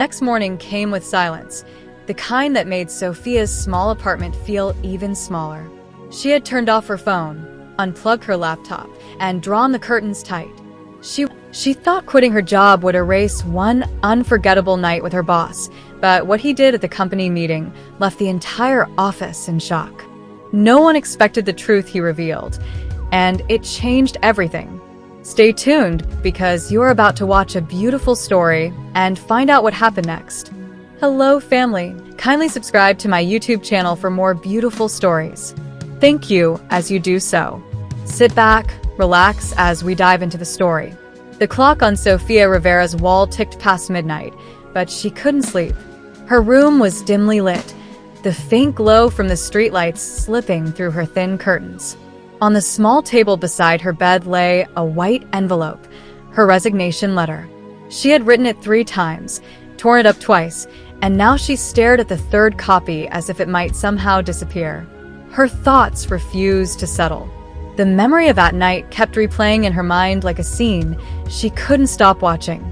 Next morning came with silence, the kind that made Sophia's small apartment feel even smaller. She had turned off her phone, unplugged her laptop, and drawn the curtains tight. She thought quitting her job would erase one unforgettable night with her boss, but what he did at the company meeting left the entire office in shock. No one expected the truth he revealed, and it changed everything. Stay tuned, because you're about to watch a beautiful story and find out what happened next. Hello, family. Kindly subscribe to my YouTube channel for more beautiful stories. Thank you as you do so. Sit back, relax as we dive into the story. The clock on Sophia Rivera's wall ticked past midnight, but she couldn't sleep. Her room was dimly lit, the faint glow from the streetlights slipping through her thin curtains. On the small table beside her bed lay a white envelope, her resignation letter. She had written it 3 times, torn it up twice, and now she stared at the third copy as if it might somehow disappear. Her thoughts refused to settle. The memory of that night kept replaying in her mind like a scene she couldn't stop watching.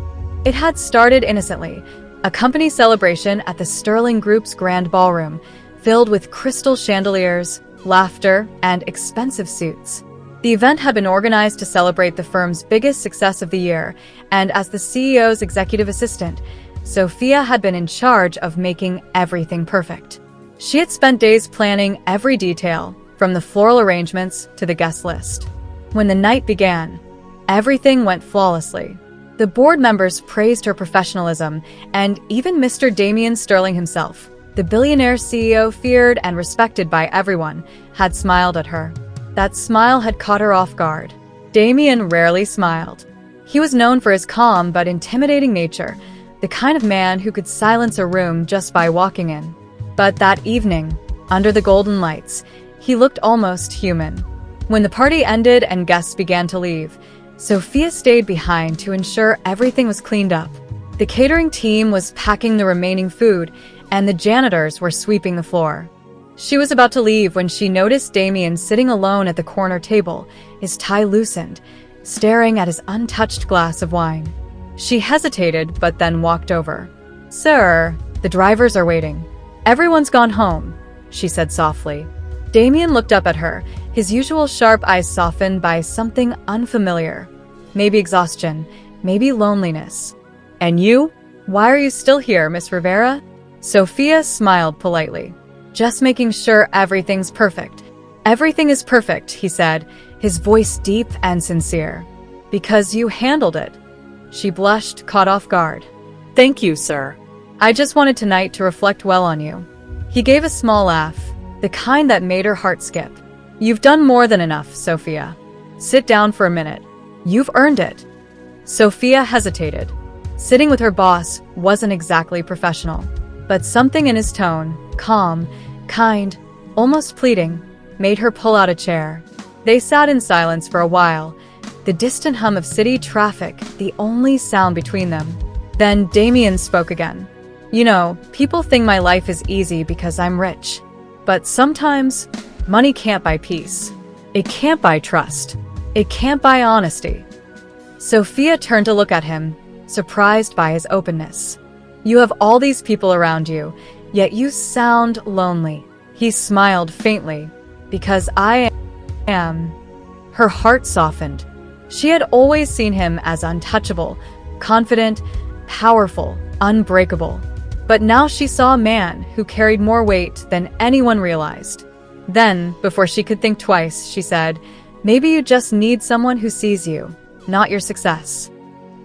It had started innocently, a company celebration at the Sterling Group's grand ballroom, filled with crystal chandeliers, laughter, and expensive suits. The event had been organized to celebrate the firm's biggest success of the year, and as the CEO's executive assistant, Sophia had been in charge of making everything perfect. She had spent days planning every detail, from the floral arrangements to the guest list. When the night began, everything went flawlessly. The board members praised her professionalism, and even Mr. Damian Sterling himself, the billionaire CEO feared and respected by everyone, had smiled at her. That smile had caught her off guard. Damian rarely smiled. He was known for his calm but intimidating nature, the kind of man who could silence a room just by walking in. But that evening, under the golden lights, he looked almost human. When the party ended and guests began to leave, Sophia stayed behind to ensure everything was cleaned up. The catering team was packing the remaining food, and the janitors were sweeping the floor. She was about to leave when she noticed Damian sitting alone at the corner table, his tie loosened, staring at his untouched glass of wine. She hesitated, but then walked over. "Sir, the drivers are waiting. Everyone's gone home," she said softly. Damian looked up at her, his usual sharp eyes softened by something unfamiliar. Maybe exhaustion, maybe loneliness. "And you? Why are you still here, Miss Rivera?" Sophia smiled politely. "Just making sure everything's perfect." "Everything is perfect," he said, his voice deep and sincere. "Because you handled it." She blushed, caught off guard. "Thank you, sir. I just wanted tonight to reflect well on you." He gave a small laugh, the kind that made her heart skip. "You've done more than enough, Sophia. Sit down for a minute. You've earned it." Sophia hesitated. Sitting with her boss wasn't exactly professional, but something in his tone, calm, kind, almost pleading, made her pull out a chair. They sat in silence for a while, the distant hum of city traffic the only sound between them. Then Damian spoke again. "You know, people think my life is easy because I'm rich. But sometimes, money can't buy peace. It can't buy trust. It can't buy honesty." Sophia turned to look at him, surprised by his openness. "You have all these people around you, yet you sound lonely." He smiled faintly. "Because I am." Her heart softened. She had always seen him as untouchable, confident, powerful, unbreakable. But now she saw a man who carried more weight than anyone realized. Then, before she could think twice, she said, "Maybe you just need someone who sees you, not your success."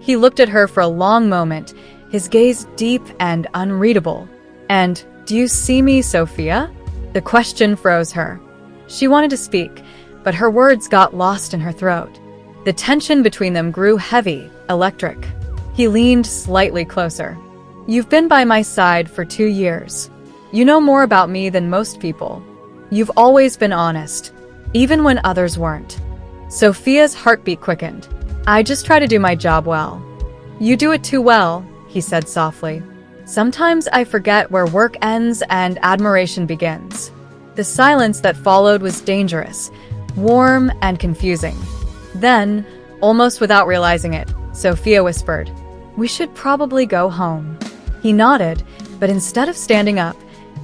He looked at her for a long moment, his gaze deep and unreadable. "And do you see me, Sophia?" The question froze her. She wanted to speak, but her words got lost in her throat. The tension between them grew heavy, electric. He leaned slightly closer. "You've been by my side for 2 years. You know more about me than most people. You've always been honest, even when others weren't." Sophia's heartbeat quickened. "I just try to do my job well." "You do it too well," he said softly. "Sometimes I forget where work ends and admiration begins." The silence that followed was dangerous, warm and confusing. Then, almost without realizing it, Sophia whispered, "We should probably go home." He nodded, but instead of standing up,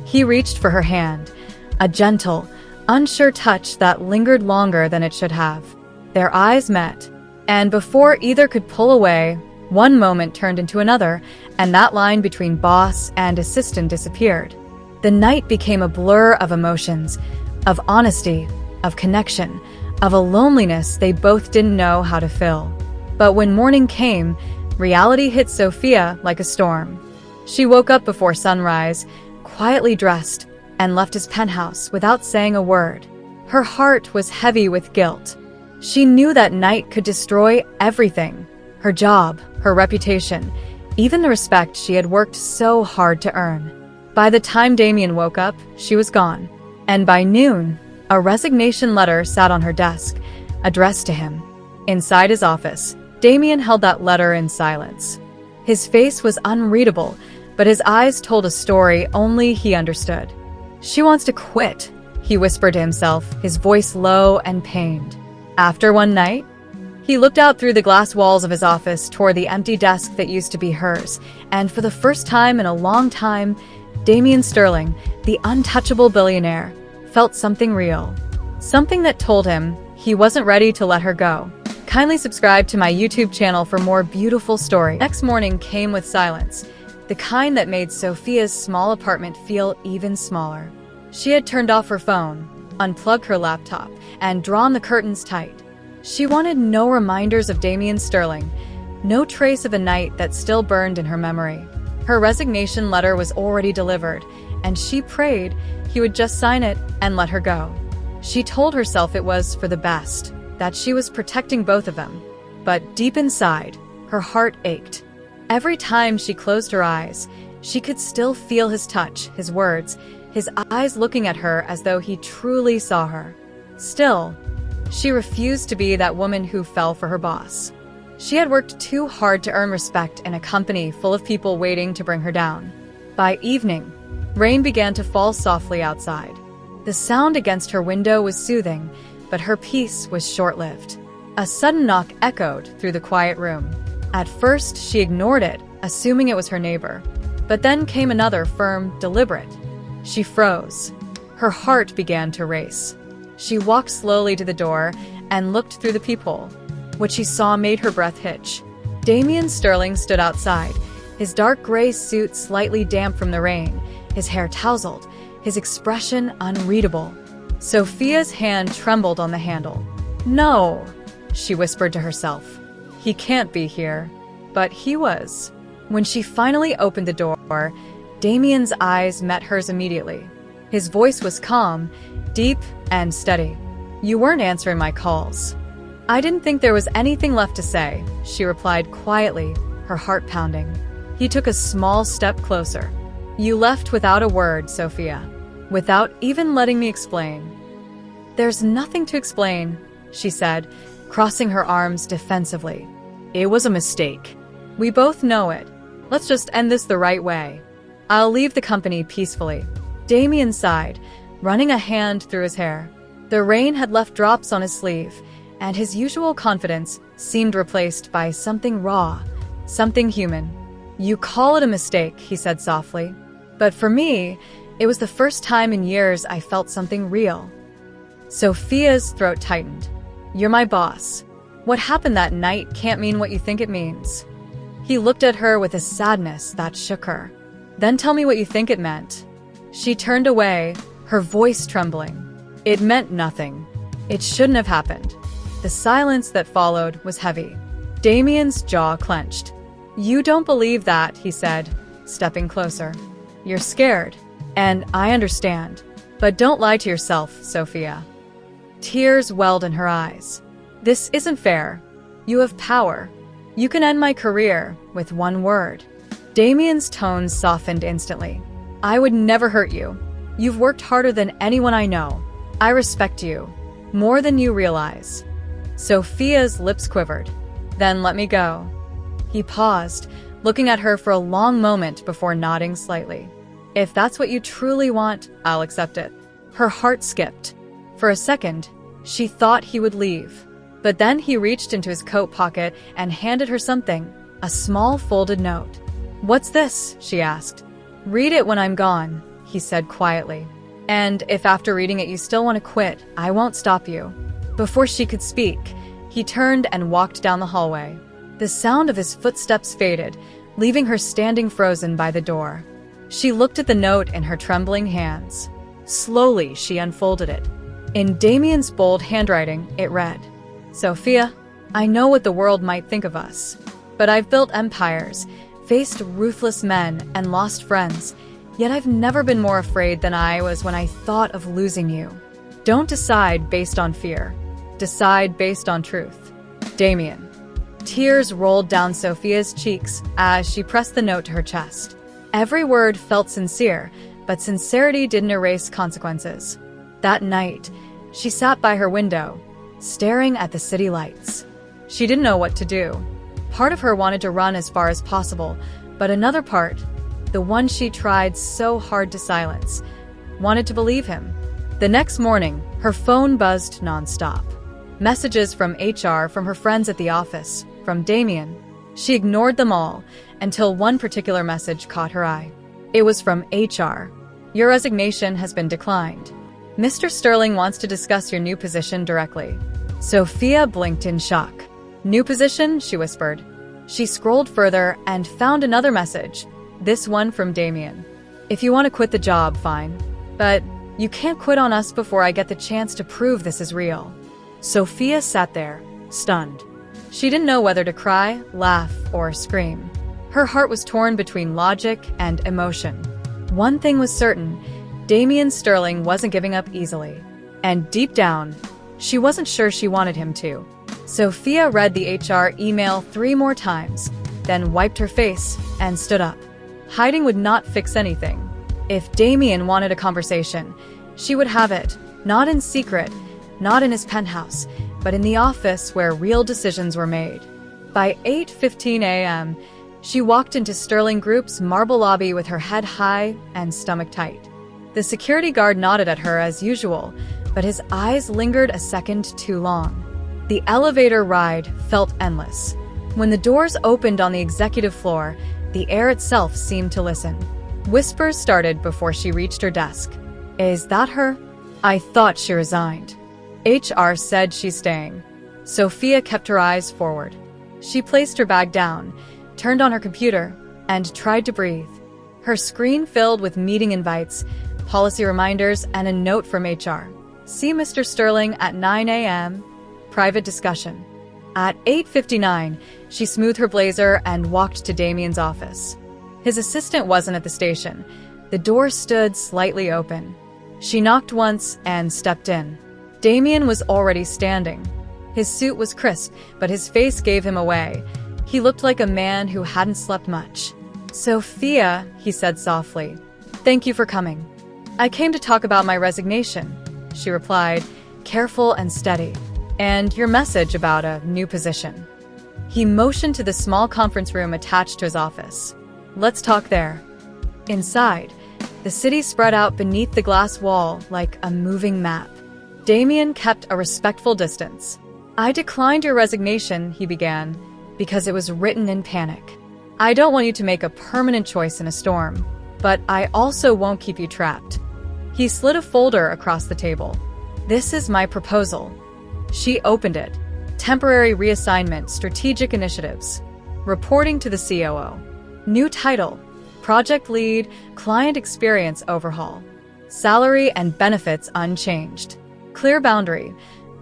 he reached for her hand, a gentle, unsure touch that lingered longer than it should have. Their eyes met, and before either could pull away, one moment turned into another, and that line between boss and assistant disappeared. The night became a blur of emotions, of honesty, of connection, of a loneliness they both didn't know how to fill. But when morning came, reality hit Sophia like a storm. She woke up before sunrise, quietly dressed, and left his penthouse without saying a word. Her heart was heavy with guilt. She knew that night could destroy everything: her job, her reputation, even the respect she had worked so hard to earn. By the time Damian woke up, she was gone. And by noon, a resignation letter sat on her desk, addressed to him. Inside his office, Damian held that letter in silence. His face was unreadable, but his eyes told a story only he understood. "She wants to quit," he whispered to himself, his voice low and pained. After one night, he looked out through the glass walls of his office toward the empty desk that used to be hers, and for the first time in a long time, Damian Sterling, the untouchable billionaire, felt something real. Something that told him he wasn't ready to let her go. Kindly subscribe to my YouTube channel for more beautiful stories. Next morning came with silence, the kind that made Sophia's small apartment feel even smaller. She had turned off her phone, unplugged her laptop, and drawn the curtains tight. She wanted no reminders of Damian Sterling, no trace of a night that still burned in her memory. Her resignation letter was already delivered, and she prayed he would just sign it and let her go. She told herself it was for the best, that she was protecting both of them. But deep inside, her heart ached. Every time she closed her eyes, she could still feel his touch, his words, his eyes looking at her as though he truly saw her. Still, she refused to be that woman who fell for her boss. She had worked too hard to earn respect in a company full of people waiting to bring her down. By evening, rain began to fall softly outside. The sound against her window was soothing, but her peace was short-lived. A sudden knock echoed through the quiet room. At first, she ignored it, assuming it was her neighbor. But then came another firm, deliberate. She froze. Her heart began to race. She walked slowly to the door and looked through the peephole. What she saw made her breath hitch. Damian Sterling stood outside, his dark gray suit slightly damp from the rain, his hair tousled, his expression unreadable. Sophia's hand trembled on the handle. "No," she whispered to herself. "He can't be here." But he was. When she finally opened the door, Damian's eyes met hers immediately. His voice was calm, deep, and steady. "You weren't answering my calls." "I didn't think there was anything left to say," she replied quietly, her heart pounding. He took a small step closer. "You left without a word, Sophia. Without even letting me explain." "There's nothing to explain," she said, crossing her arms defensively. "It was a mistake. We both know it. Let's just end this the right way. I'll leave the company peacefully." Damian sighed, running a hand through his hair. The rain had left drops on his sleeve, and his usual confidence seemed replaced by something raw, something human. "You call it a mistake," he said softly. "But for me, it was the first time in years I felt something real." Sophia's throat tightened. "You're my boss. What happened that night can't mean what you think it means." He looked at her with a sadness that shook her. "Then tell me what you think it meant." She turned away, her voice trembling. "It meant nothing. It shouldn't have happened." The silence that followed was heavy. Damian's jaw clenched. "You don't believe that," he said, stepping closer. "You're scared, and I understand. But don't lie to yourself, Sophia." Tears welled in her eyes. "This isn't fair. You have power. You can end my career with one word." Damian's tone softened instantly. "I would never hurt you. You've worked harder than anyone I know. I respect you, more than you realize." Sophia's lips quivered. "Then let me go." He paused, looking at her for a long moment before nodding slightly. "If that's what you truly want, I'll accept it." Her heart skipped. For a second, she thought he would leave. But then he reached into his coat pocket and handed her something, a small folded note. "What's this?" she asked. "Read it when I'm gone," he said quietly. "And if after reading it you still want to quit, I won't stop you." Before she could speak, he turned and walked down the hallway. The sound of his footsteps faded, leaving her standing frozen by the door. She looked at the note in her trembling hands. Slowly, she unfolded it. In Damian's bold handwriting, it read, "Sophia, I know what the world might think of us, but I've built empires, faced ruthless men, and lost friends, yet I've never been more afraid than I was when I thought of losing you. Don't decide based on fear. Decide based on truth. Damian." Tears rolled down Sophia's cheeks as she pressed the note to her chest. Every word felt sincere, but sincerity didn't erase consequences. That night, she sat by her window, staring at the city lights. She didn't know what to do. Part of her wanted to run as far as possible, but another part, the one she tried so hard to silence, wanted to believe him. The next morning, her phone buzzed nonstop. Messages from HR, from her friends at the office, from Damian. She ignored them all until one particular message caught her eye. It was from HR. "Your resignation has been declined. Mr. Sterling wants to discuss your new position directly." Sophia blinked in shock. "New position?" she whispered. She scrolled further and found another message, this one from Damian. "If you want to quit the job, fine. But you can't quit on us before I get the chance to prove this is real." Sophia sat there, stunned. She didn't know whether to cry, laugh, or scream. Her heart was torn between logic and emotion. One thing was certain, Damian Sterling wasn't giving up easily. And deep down, she wasn't sure she wanted him to. Sophia read the HR email 3 more times, then wiped her face and stood up. Hiding would not fix anything. If Damian wanted a conversation, she would have it, not in secret, not in his penthouse, but in the office where real decisions were made. By 8:15 a.m., she walked into Sterling Group's marble lobby with her head high and stomach tight. The security guard nodded at her as usual, but his eyes lingered a second too long. The elevator ride felt endless. When the doors opened on the executive floor, the air itself seemed to listen. Whispers started before she reached her desk. "Is that her? I thought she resigned." HR said she's staying. Sophia kept her eyes forward. She placed her bag down, turned on her computer, and tried to breathe. Her screen filled with meeting invites, policy reminders, and a note from HR. "See Mr. Sterling at 9 a.m. Private discussion." At 8:59, she smoothed her blazer and walked to Damian's office. His assistant wasn't at the station. The door stood slightly open. She knocked once and stepped in. Damian was already standing. His suit was crisp, but his face gave him away. He looked like a man who hadn't slept much. "Sophia," he said softly, "thank you for coming." "I came to talk about my resignation," she replied, careful and steady. "And your message about a new position." He motioned to the small conference room attached to his office. "Let's talk there." Inside, the city spread out beneath the glass wall like a moving map. Damian kept a respectful distance. "I declined your resignation," he began, "because it was written in panic. I don't want you to make a permanent choice in a storm, but I also won't keep you trapped." He slid a folder across the table. "This is my proposal." She opened it. "Temporary reassignment, strategic initiatives. Reporting to the COO. New title, project lead, client experience overhaul. Salary and benefits unchanged. Clear boundary,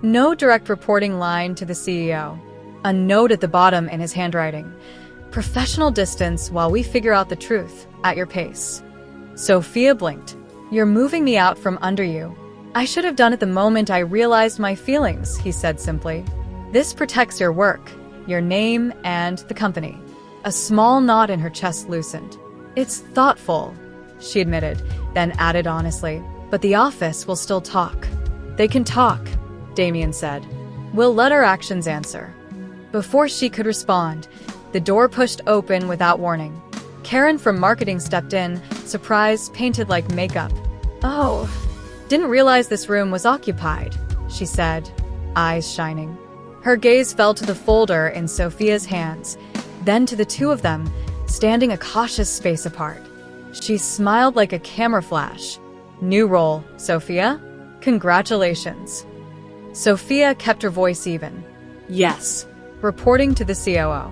no direct reporting line to the CEO." A note at the bottom in his handwriting. "Professional distance while we figure out the truth, at your pace." Sophia blinked. "You're moving me out from under you." "I should have done it the moment I realized my feelings," he said simply. "This protects your work, your name, and the company." A small knot in her chest loosened. "It's thoughtful," she admitted, then added honestly, "but the office will still talk." "They can talk," Damian said. "We'll let our actions answer." Before she could respond, the door pushed open without warning. Karen from marketing stepped in, surprise painted like makeup. "Oh, didn't realize this room was occupied," she said, eyes shining. Her gaze fell to the folder in Sophia's hands, then to the two of them, standing a cautious space apart. She smiled like a camera flash. "New role, Sophia? Congratulations." Sophia kept her voice even. "Yes." Reporting to the COO.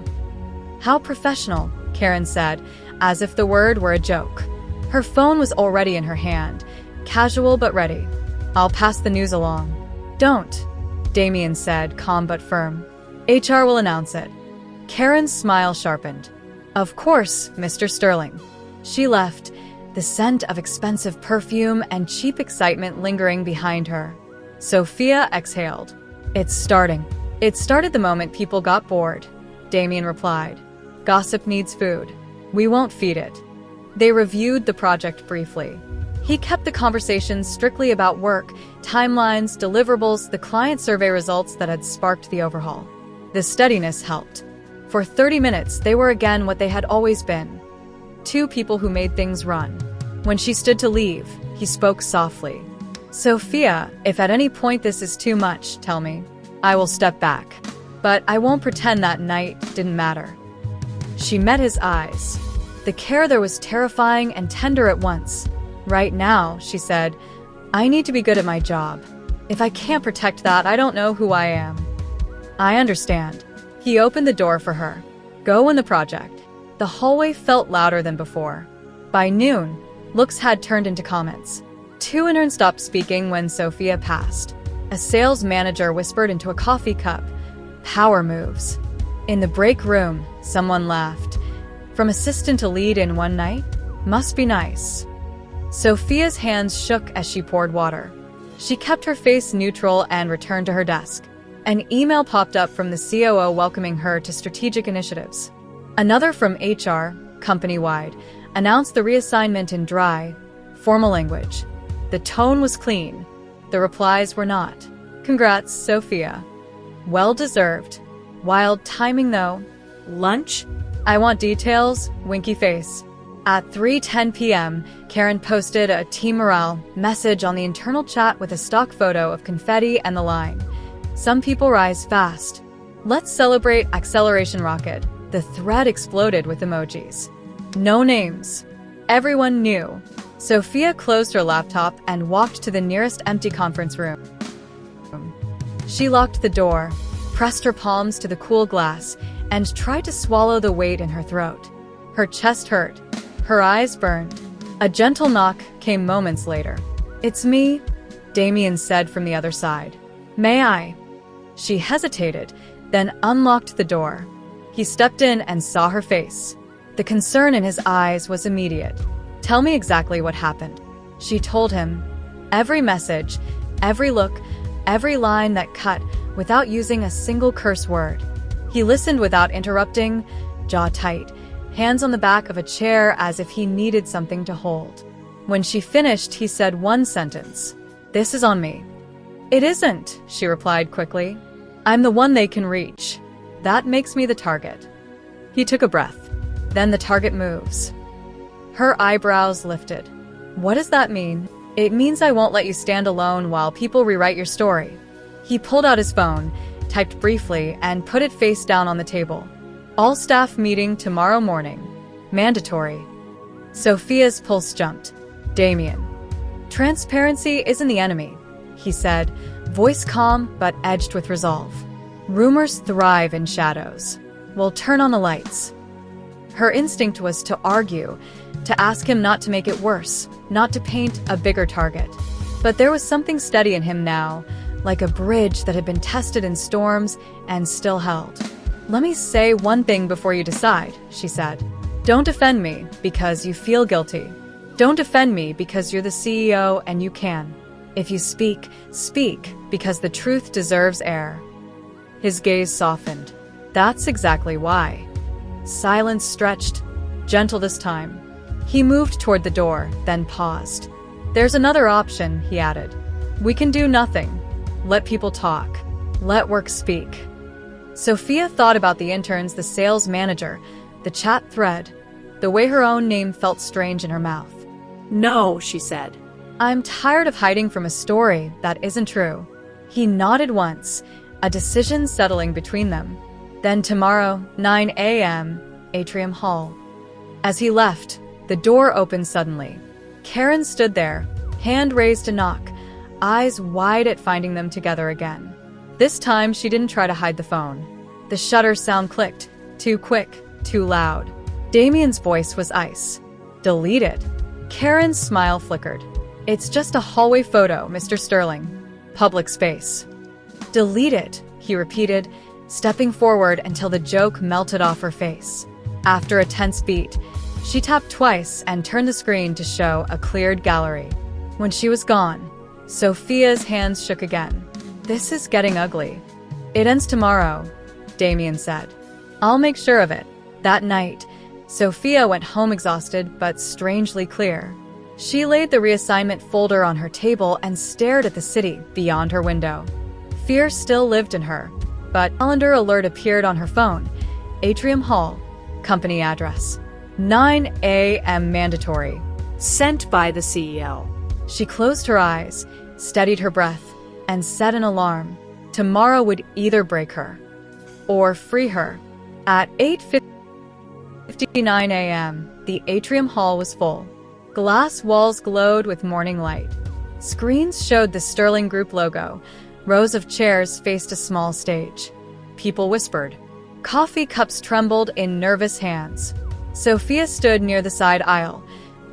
"How professional," Karen said, as if the word were a joke. Her phone was already in her hand, casual but ready. "I'll pass the news along." "Don't," Damian said, calm but firm. "HR will announce it." Karen's smile sharpened. "Of course, Mr. Sterling." She left, the scent of expensive perfume and cheap excitement lingering behind her. Sophia exhaled. "It's starting." "It started the moment people got bored," Damian replied. "Gossip needs food. We won't feed it." They reviewed the project briefly. He kept the conversation strictly about work, timelines, deliverables, the client survey results that had sparked the overhaul. The steadiness helped. For 30 minutes, they were again what they had always been. Two people who made things run. When she stood to leave, he spoke softly. "Sophia, if at any point this is too much, tell me. I will step back. But I won't pretend that night didn't matter." She met his eyes. The care there was terrifying and tender at once. "Right now," she said, "I need to be good at my job. If I can't protect that, I don't know who I am." "I understand." He opened the door for her. "Go in the project." The hallway felt louder than before. By noon, looks had turned into comments. Two interns stopped speaking when Sophia passed. A sales manager whispered into a coffee cup, "Power moves." In the break room, someone laughed. "From assistant to lead in one night? Must be nice." Sophia's hands shook as she poured water. She kept her face neutral and returned to her desk. An email popped up from the COO welcoming her to strategic initiatives. Another from HR, company-wide, announced the reassignment in dry, formal language. The tone was clean. The replies were not. "Congrats, Sophia." "Well deserved." "Wild timing, though." "Lunch?" "I want details," winky face. At 3:10 p.m., Karen posted a team morale message on the internal chat with a stock photo of confetti and the line, "Some people rise fast. Let's celebrate acceleration rocket." The thread exploded with emojis. No names. Everyone knew. Sophia closed her laptop and walked to the nearest empty conference room. She locked the door, pressed her palms to the cool glass, and tried to swallow the weight in her throat. Her chest hurt. Her eyes burned. A gentle knock came moments later. "It's me," Damian said from the other side. "May I?" She hesitated, then unlocked the door. He stepped in and saw her face. The concern in his eyes was immediate. "Tell me exactly what happened." She told him. Every message, every look, every line that cut without using a single curse word. He listened without interrupting, jaw tight, hands on the back of a chair as if he needed something to hold. When she finished, he said one sentence. "This is on me." "It isn't," she replied quickly. "I'm the one they can reach. That makes me the target." He took a breath. "Then the target moves." Her eyebrows lifted. "What does that mean?" "It means I won't let you stand alone while people rewrite your story." He pulled out his phone, typed briefly, and put it face down on the table. "All staff meeting tomorrow morning. Mandatory." Sophia's pulse jumped. "Damian." "Transparency isn't the enemy," he said, voice calm but edged with resolve. "Rumors thrive in shadows. We'll turn on the lights." Her instinct was to argue, to ask him not to make it worse, not to paint a bigger target. But there was something steady in him now, like a bridge that had been tested in storms and still held. "Let me say one thing before you decide," she said. "Don't defend me because you feel guilty. Don't defend me because you're the CEO and you can. If you speak, speak because the truth deserves air." His gaze softened. "That's exactly why." Silence stretched, gentle this time. He moved toward the door, then paused. "There's another option," he added. "We can do nothing. Let people talk. Let work speak." Sophia thought about the interns, the sales manager, the chat thread, the way her own name felt strange in her mouth. "No," she said. "I'm tired of hiding from a story that isn't true." He nodded once, a decision settling between them. Then tomorrow, 9 a.m., Atrium Hall. As he left, the door opened suddenly. Karen stood there, hand raised to knock, eyes wide at finding them together again. This time, she didn't try to hide the phone. The shutter sound clicked, too quick, too loud. Damian's voice was ice. Delete it. Karen's smile flickered. It's just a hallway photo, Mr. Sterling. Public space. Delete it, he repeated, stepping forward until the joke melted off her face. After a tense beat, she tapped twice and turned the screen to show a cleared gallery. When she was gone, Sophia's hands shook again. This is getting ugly. It ends tomorrow, Damian said. I'll make sure of it. That night, Sophia went home exhausted but strangely clear. She laid the reassignment folder on her table and stared at the city beyond her window. Fear still lived in her, but a calendar alert appeared on her phone. Atrium Hall, company address. 9 a.m. mandatory. Sent by the CEO. She closed her eyes, steadied her breath, and set an alarm. Tomorrow would either break her or free her. At 8:59 a.m., the atrium hall was full. Glass walls glowed with morning light. Screens showed the Sterling Group logo. Rows of chairs faced a small stage. People whispered. Coffee cups trembled in nervous hands. Sophia stood near the side aisle,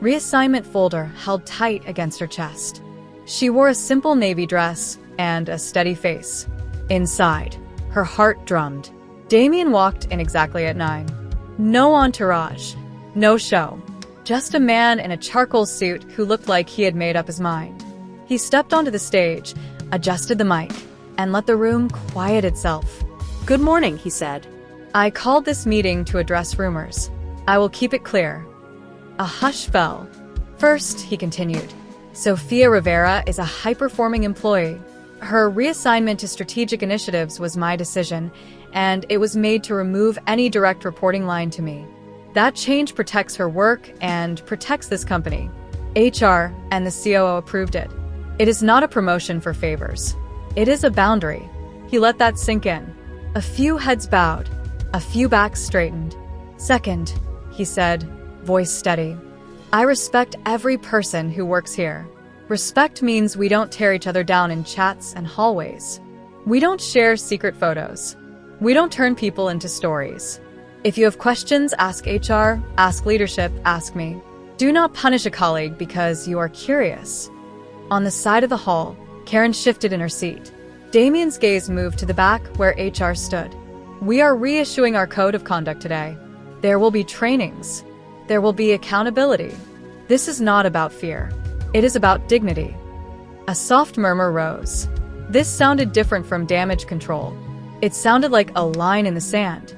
reassignment folder held tight against her chest. She wore a simple navy dress and a steady face. Inside, her heart drummed. Damian walked in exactly at 9. No entourage, no show. Just a man in a charcoal suit who looked like he had made up his mind. He stepped onto the stage, adjusted the mic, and let the room quiet itself. Good morning, he said. I called this meeting to address rumors. I will keep it clear. A hush fell. First, he continued, Sophia Rivera is a high-performing employee. Her reassignment to strategic initiatives was my decision, and it was made to remove any direct reporting line to me. That change protects her work and protects this company. HR and the COO approved it. It is not a promotion for favors. It is a boundary. He let that sink in. A few heads bowed, a few backs straightened. Second, he said, voice steady, I respect every person who works here. Respect means we don't tear each other down in chats and hallways. We don't share secret photos. We don't turn people into stories. If you have questions, ask HR, ask leadership, ask me. Do not punish a colleague because you are curious. On the side of the hall, Karen shifted in her seat. Damian's gaze moved to the back where HR stood. We are reissuing our code of conduct today. There will be trainings. There will be accountability. This is not about fear. It is about dignity. A soft murmur rose. This sounded different from damage control. It sounded like a line in the sand.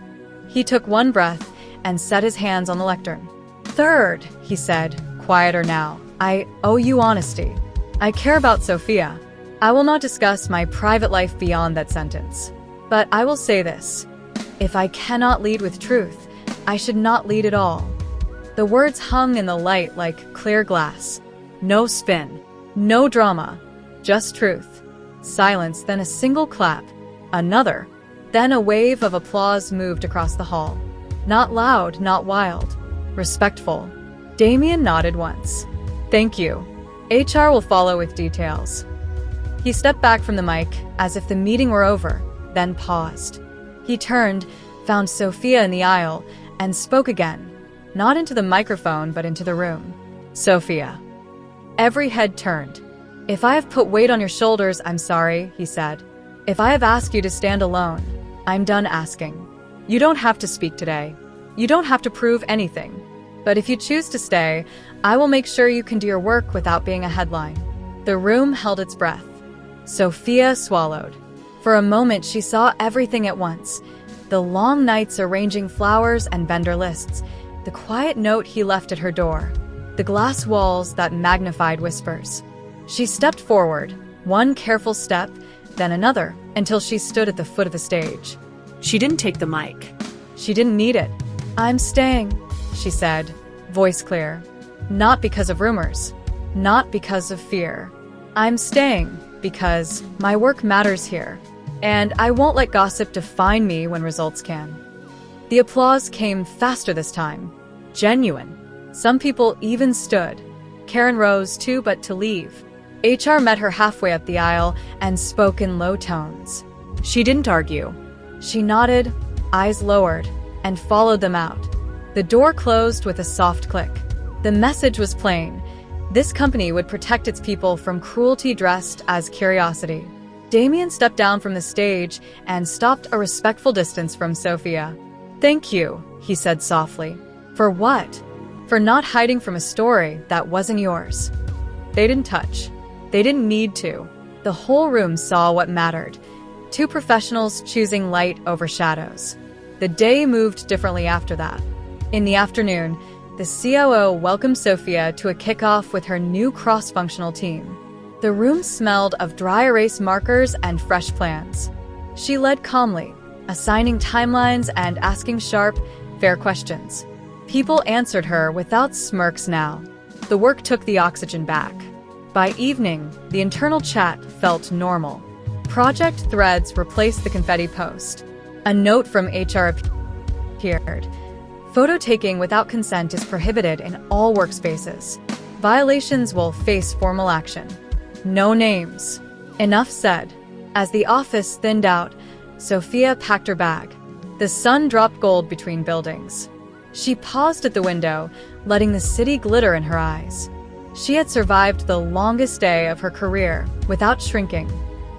He took one breath and set his hands on the lectern. Third, he said, quieter now, I owe you honesty. I care about Sophia. I will not discuss my private life beyond that sentence. But I will say this. If I cannot lead with truth, I should not lead at all. The words hung in the light like clear glass. No spin, no drama, just truth. Silence, then a single clap. Another. Then a wave of applause moved across the hall. Not loud, not wild. Respectful. Damian nodded once. Thank you. HR will follow with details. He stepped back from the mic as if the meeting were over, then paused. He turned, found Sophia in the aisle, and spoke again, not into the microphone but into the room. Sophia. Every head turned. If I have put weight on your shoulders, I'm sorry, he said. If I have asked you to stand alone, I'm done asking. You don't have to speak today. You don't have to prove anything. But if you choose to stay, I will make sure you can do your work without being a headline. The room held its breath. Sophia swallowed. For a moment, she saw everything at once. The long nights arranging flowers and vendor lists, the quiet note he left at her door, the glass walls that magnified whispers. She stepped forward, one careful step, then another, until she stood at the foot of the stage. She didn't take the mic. She didn't need it. I'm staying, she said, voice clear. Not because of rumors, not because of fear. I'm staying because my work matters here, and I won't let gossip define me when results can. The applause came faster this time. Genuine. Some people even stood. Karen rose too, but to leave. HR met her halfway up the aisle and spoke in low tones. She didn't argue. She nodded, eyes lowered, and followed them out. The door closed with a soft click. The message was plain. This company would protect its people from cruelty dressed as curiosity. Damian stepped down from the stage and stopped a respectful distance from Sophia. "Thank you," he said softly. "For what?" "For not hiding from a story that wasn't yours." They didn't touch. They didn't need to. The whole room saw what mattered. Two professionals choosing light over shadows. The day moved differently after that. In the afternoon, the COO welcomed Sophia to a kickoff with her new cross-functional team. The room smelled of dry erase markers and fresh plans. She led calmly, assigning timelines and asking sharp, fair questions. People answered her without smirks now. The work took the oxygen back. By evening, the internal chat felt normal. Project threads replaced the confetti post. A note from HR appeared. Photo taking without consent is prohibited in all workspaces. Violations will face formal action. No names. Enough said. As the office thinned out, Sophia packed her bag. The sun dropped gold between buildings. She paused at the window, letting the city glitter in her eyes. She had survived the longest day of her career without shrinking.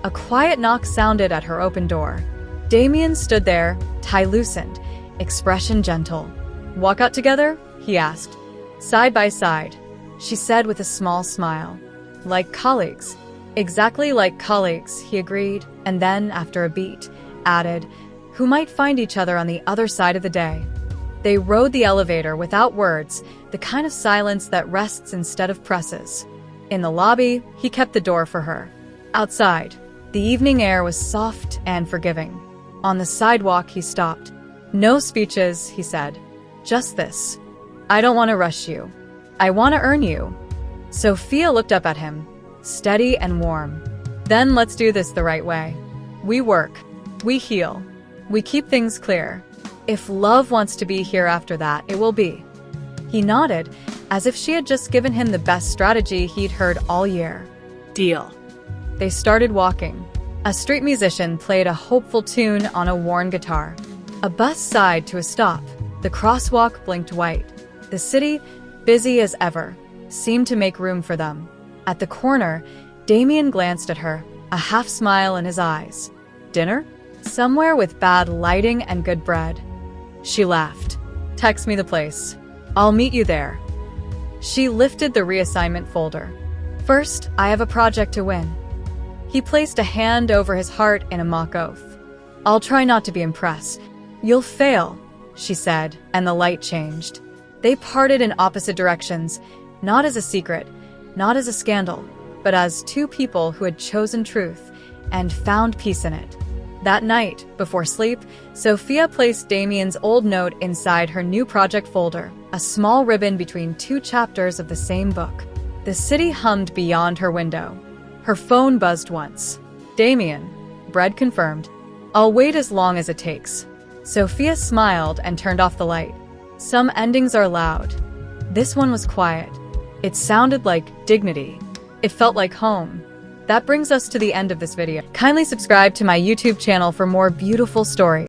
A quiet knock sounded at her open door. Damian stood there, tie loosened, expression gentle. "Walk out together?" he asked. "Side by side," she said with a small smile. "Like colleagues." "Exactly like colleagues," he agreed, and then, after a beat, added, "who might find each other on the other side of the day." They rode the elevator without words, the kind of silence that rests instead of presses. In the lobby, he kept the door for her. Outside, the evening air was soft and forgiving. On the sidewalk, he stopped. "No speeches," he said. "Just this. I don't want to rush you. I want to earn you." Sophia looked up at him, steady and warm. "Then let's do this the right way. We work. We heal. We keep things clear. If love wants to be here after that, it will be." He nodded, as if she had just given him the best strategy he'd heard all year. Deal. They started walking. A street musician played a hopeful tune on a worn guitar. A bus sighed to a stop. The crosswalk blinked white. The city, busy as ever, seemed to make room for them. At the corner, Damian glanced at her, a half smile in his eyes. "Dinner? Somewhere with bad lighting and good bread." She laughed. "Text me the place. I'll meet you there." She lifted the reassignment folder. "First, I have a project to win." He placed a hand over his heart in a mock oath. "I'll try not to be impressed." "You'll fail," she said, and the light changed. They parted in opposite directions, not as a secret, not as a scandal, but as two people who had chosen truth and found peace in it. That night, before sleep, Sophia placed Damian's old note inside her new project folder, a small ribbon between two chapters of the same book. The city hummed beyond her window. Her phone buzzed once. "Damian," Bread confirmed. "I'll wait as long as it takes." Sophia smiled and turned off the light. Some endings are loud. This one was quiet. It sounded like dignity. It felt like home. That brings us to the end of this video. Kindly subscribe to my YouTube channel for more beautiful stories.